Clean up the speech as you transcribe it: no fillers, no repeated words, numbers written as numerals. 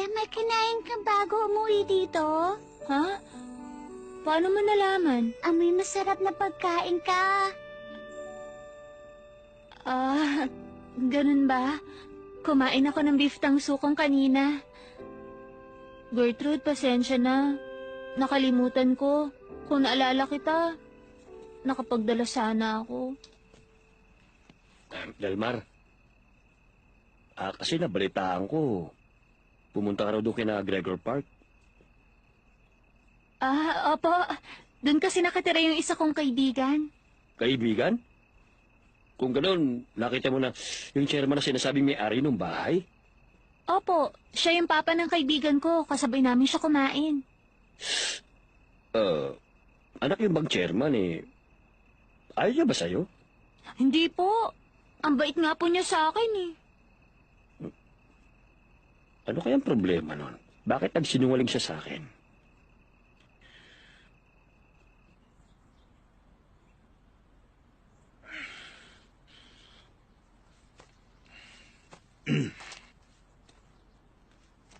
may kinain ka bago umuwi dito? Ha? Paano mo nalaman? May masarap na pagkain ka. Ganun ba? Kumain ako ng beef tangsukong kanina. Gertrude, pasensya na. Nakalimutan ko. Kung naalala kita, nakapagdala sana ako. Delmar, kasi nabalitaan ko. Pumunta ka raw doon kina Gregor Park. Opo. Doon kasi nakatira yung isa kong kaibigan. Kaibigan? Kung gano'n, nakita mo na yung chairman na sinasabing may-ari ng bahay? Opo, siya yung papa ng kaibigan ko. Kasabay namin siya kumain. Anak yung bang chairman ayaw niya ba sa'yo? Hindi po. Ang bait nga po niya sa akin eh. Ano kayang problema nun? Bakit nagsinungaling siya sa akin?